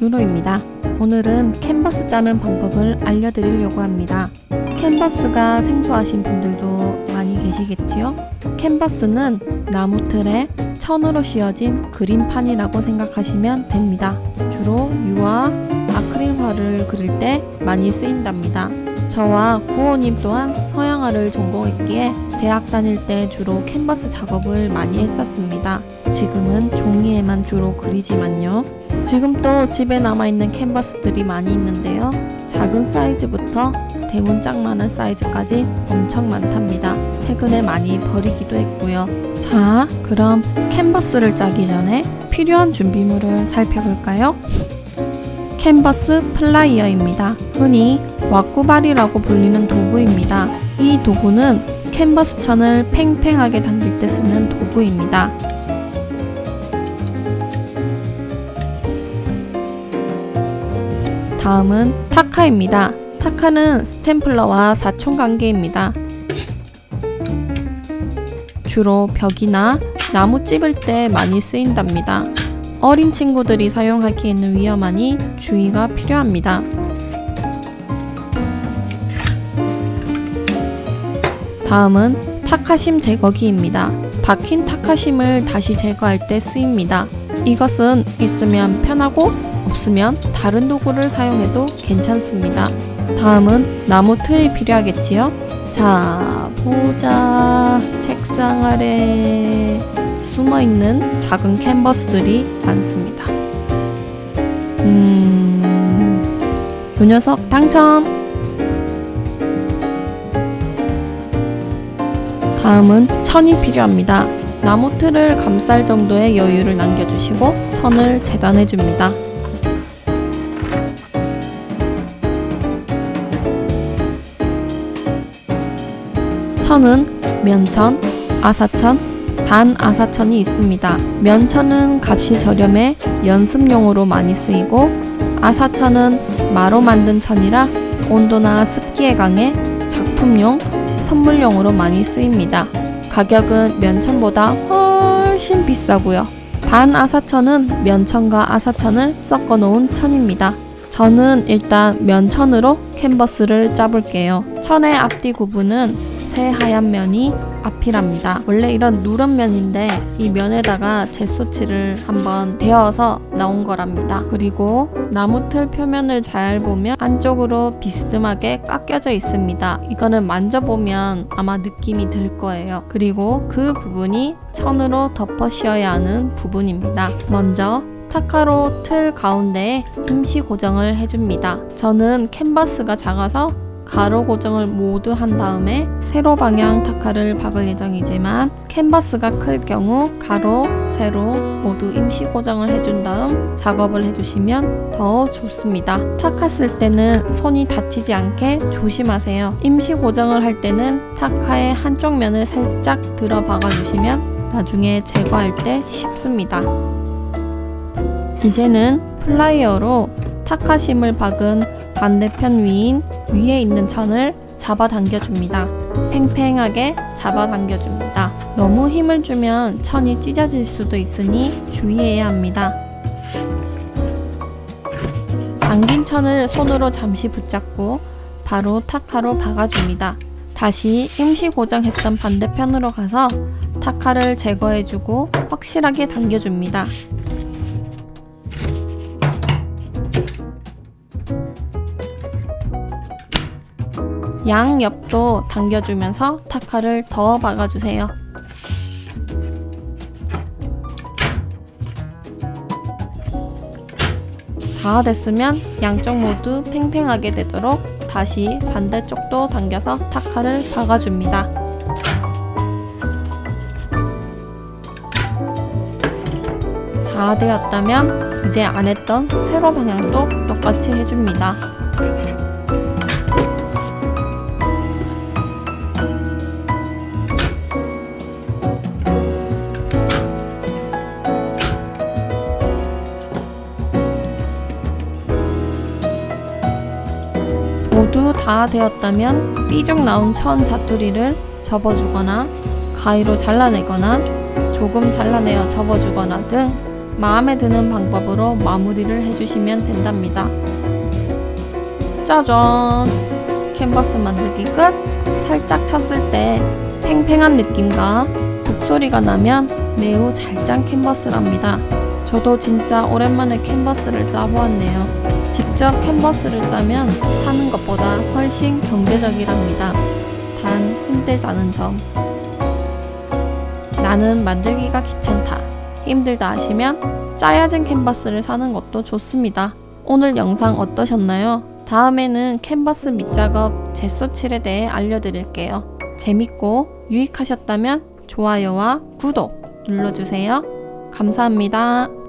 루로입니다. 오늘은 캔버스 짜는 방법을 알려드리려고 합니다. 캔버스가 생소하신 분들도 많이 계시겠지요? 캔버스는 나무 틀에 천으로 씌워진 그림판이라고 생각하시면 됩니다. 주로 유화, 아크릴화를 그릴 때 많이 쓰인답니다. 저와 부모님 또한 서양화를 전공했기에 대학 다닐 때 주로 캔버스 작업을 많이 했었습니다. 지금은 종이에만 주로 그리지만요. 지금도 집에 남아있는 캔버스들이 많이 있는데요. 작은 사이즈부터 대문짝만한 사이즈까지 엄청 많답니다. 최근에 많이 버리기도 했고요. 자, 그럼 캔버스를 짜기 전에 필요한 준비물을 살펴볼까요? 캔버스 플라이어입니다. 흔히 왁구발이라고 불리는 도구입니다. 이 도구는 캔버스 천을 팽팽하게 당길 때 쓰는 도구입니다. 다음은 타카입니다. 타카는 스탬플러와 사촌관계입니다. 주로 벽이나 나무 찝을 때 많이 쓰인답니다. 어린 친구들이 사용하기에는 위험하니 주의가 필요합니다. 다음은 타카심 제거기입니다. 박힌 타카심을 다시 제거할 때 쓰입니다. 이것은 있으면 편하고 없으면 다른 도구를 사용해도 괜찮습니다. 다음은 나무 틀이 필요하겠지요? 자, 보자. 책상 아래 숨어있는 작은 캔버스들이 많습니다. 요 녀석 당첨! 다음은 천이 필요합니다. 나무 틀을 감쌀 정도의 여유를 남겨주시고 천을 재단해줍니다. 천은 면천, 아사천, 반아사천이 있습니다. 면천은 값이 저렴해 연습용으로 많이 쓰이고 아사천은 마로 만든 천이라 온도나 습기에 강해 작품용, 선물용으로 많이 쓰입니다. 가격은 면천보다 훨씬 비싸고요. 반아사천은 면천과 아사천을 섞어 놓은 천입니다. 저는 일단 면천으로 캔버스를 짜볼게요. 천의 앞뒤 구분은 새하얀 면이 앞이랍니다. 원래 이런 누런 면인데 이 면에다가 젯소치를 한번 데워서 나온 거랍니다. 그리고 나무틀 표면을 잘 보면 안쪽으로 비스듬하게 깎여져 있습니다. 이거는 만져보면 아마 느낌이 들 거예요. 그리고 그 부분이 천으로 덮어 씌워야 하는 부분입니다. 먼저 타카로 틀 가운데에 임시 고정을 해줍니다. 저는 캔버스가 작아서 가로 고정을 모두 한 다음에 세로 방향 타카를 박을 예정이지만 캔버스가 클 경우 가로, 세로 모두 임시 고정을 해준 다음 작업을 해주시면 더 좋습니다. 타카 쓸 때는 손이 다치지 않게 조심하세요. 임시 고정을 할 때는 타카의 한쪽 면을 살짝 들어 박아주시면 나중에 제거할 때 쉽습니다. 이제는 플라이어로 타카심을 박은 반대편 위인 위에 있는 천을 잡아당겨줍니다. 팽팽하게 잡아당겨줍니다. 너무 힘을 주면 천이 찢어질 수도 있으니 주의해야 합니다. 당긴 천을 손으로 잠시 붙잡고 바로 타카로 박아줍니다. 다시 임시 고정했던 반대편으로 가서 타카를 제거해주고 확실하게 당겨줍니다. 양옆도 당겨주면서 타카를 더 박아주세요. 다 됐으면 양쪽 모두 팽팽하게 되도록 다시 반대쪽도 당겨서 타카를 박아줍니다. 다 되었다면 이제 안 했던 세로 방향도 똑같이 해줍니다. 모두 다 되었다면 삐죽 나온 천 자투리를 접어주거나 가위로 잘라내거나 조금 잘라내어 접어주거나 등 마음에 드는 방법으로 마무리를 해주시면 된답니다. 짜잔! 캔버스 만들기 끝! 살짝 쳤을 때 팽팽한 느낌과 북소리가 나면 매우 잘 짠 캔버스랍니다. 저도 진짜 오랜만에 캔버스를 짜보았네요. 직접 캔버스를 짜면 사는 것보다 훨씬 경제적이랍니다. 단 힘들다는 점. 나는 만들기가 귀찮다. 힘들다 하시면 짜여진 캔버스를 사는 것도 좋습니다. 오늘 영상 어떠셨나요? 다음에는 캔버스 밑작업 젯소칠에 대해 알려드릴게요. 재밌고 유익하셨다면 좋아요와 구독 눌러주세요. 감사합니다.